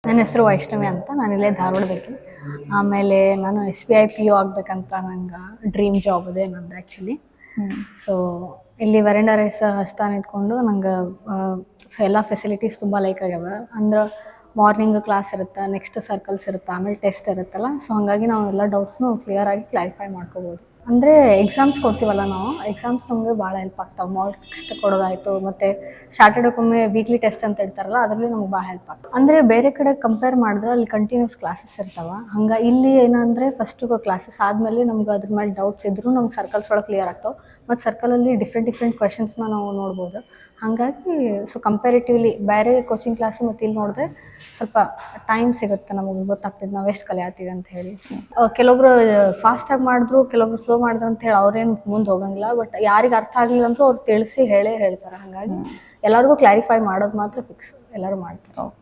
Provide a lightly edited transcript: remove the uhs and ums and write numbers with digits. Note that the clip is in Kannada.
ನನ್ನ ಹೆಸರು ವೈಷ್ಣವಿ ಅಂತ. ನಾನಿಲ್ಲೇ ಧಾರವಾಡದಕ್ಕೆ. ಆಮೇಲೆ ನಾನು SBI PO ಆಗ್ಬೇಕಂತ ನಂಗೆ ಡ್ರೀಮ್ ಜಾಬ್ ಇದೆ ನಂದು ಆ್ಯಕ್ಚುಲಿ. ಸೊ ಇಲ್ಲಿ ವರೆಂಡ ರೈಸ್ ಸ್ಥಾನ ಇಟ್ಕೊಂಡು ನಂಗೆ ಎಲ್ಲ ಫೆಸಿಲಿಟೀಸ್ ತುಂಬ ಲೈಕ್ ಆಗ್ಯಾವ. ಅಂದ್ರೆ ಮಾರ್ನಿಂಗ್ ಕ್ಲಾಸ್ ಇರುತ್ತೆ, ನೆಕ್ಸ್ಟ್ ಸರ್ಕಲ್ಸ್ ಇರುತ್ತೆ, ಆಮೇಲೆ ಟೆಸ್ಟ್ ಇರುತ್ತಲ್ಲ. ಸೊ ಹಾಗಾಗಿ ನಾವು ಎಲ್ಲ ಡೌಟ್ಸ್ನು ಕ್ಲಿಯರಾಗಿ ಕ್ಲಾರಿಫೈ ಮಾಡ್ಕೋಬೋದು. ಅಂದರೆ ಎಕ್ಸಾಮ್ಸ್ ಕೊಡ್ತೀವಲ್ಲ ನಾವು, ಎಕ್ಸಾಮ್ಸ್ ನಮಗೆ ಭಾಳ ಹೆಲ್ಪ್ ಆಗ್ತಾವೆ. ಮಾರ್ಕ್ ಟೆಸ್ಟ್ ಕೊಡೋದಾಯಿತು, ಮತ್ತು ಸ್ಯಾಟರ್ಡೇಗೊಮ್ಮೆ ವೀಕ್ಲಿ ಟೆಸ್ಟ್ ಅಂತ ಇರ್ತಾರಲ್ಲ, ಅದರಲ್ಲಿ ನಮ್ಗೆ ಭಾಳ ಹೆಲ್ಪ್ ಆಗ್ತದೆ. ಅಂದರೆ ಬೇರೆ ಕಡೆ ಕಂಪೇರ್ ಮಾಡಿದ್ರೆ ಅಲ್ಲಿ ಕಂಟಿನ್ಯೂಸ್ ಕ್ಲಾಸಸ್ ಇರ್ತಾವೆ. ಹಂಗೆ ಇಲ್ಲಿ ಏನಂದರೆ ಫಸ್ಟು ಕ್ಲಾಸಸ್ ಆದಮೇಲೆ ನಮ್ಗೆ ಅದ್ರ ಮೇಲೆ ಡೌಟ್ಸ್ ಇದ್ದರೂ ನಮ್ಗೆ ಸರ್ಕಲ್ಸ್ ಒಳಗೆ ಕ್ಲಿಯರ್ ಆಗ್ತಾವೆ. ಮತ್ತು ಸರ್ಕಲಲ್ಲಿ ಡಿಫ್ರೆಂಟ್ ಕ್ವೆಶನ್ಸ್ನ ನಾವು ನೋಡ್ಬೋದು. ಹಾಗಾಗಿ ಸೊ ಕಂಪೇರಿಟಿವ್ಲಿ ಬೇರೆ ಕೋಚಿಂಗ್ ಕ್ಲಾಸು ಮತ್ತು ಇಲ್ಲಿ ನೋಡಿದ್ರೆ ಸ್ವಲ್ಪ ಟೈಮ್ ಸಿಗುತ್ತೆ, ನಮಗೆ ಗೊತ್ತಾಗ್ತದೆ ನಾವು ಎಷ್ಟು ಕಲಿಯಾತೀವಿ ಅಂತ ಹೇಳಿ. ಕೆಲವೊಬ್ರು ಫಾಸ್ಟಾಗಿ ಮಾಡಿದ್ರು, ಕೆಲವೊಬ್ರು ಸ್ಲೋ ಮಾಡಿದ್ರು ಅಂತ ಹೇಳಿ ಅವ್ರೇನು ಮುಂದೆ ಹೋಗಂಗಿಲ್ಲ. ಬಟ್ ಯಾರಿಗೆ ಅರ್ಥ ಆಗಲಿಲ್ಲ ಅಂದರೂ ಅವ್ರು ತಿಳಿಸಿ ಹೇಳ್ತಾರೆ. ಹಾಗಾಗಿ ಎಲ್ಲರಿಗೂ ಕ್ಲಾರಿಫೈ ಮಾಡೋದು ಮಾತ್ರ ಫಿಕ್ಸ್, ಎಲ್ಲರೂ ಮಾಡ್ತಾರೆ. ಓಕೆ.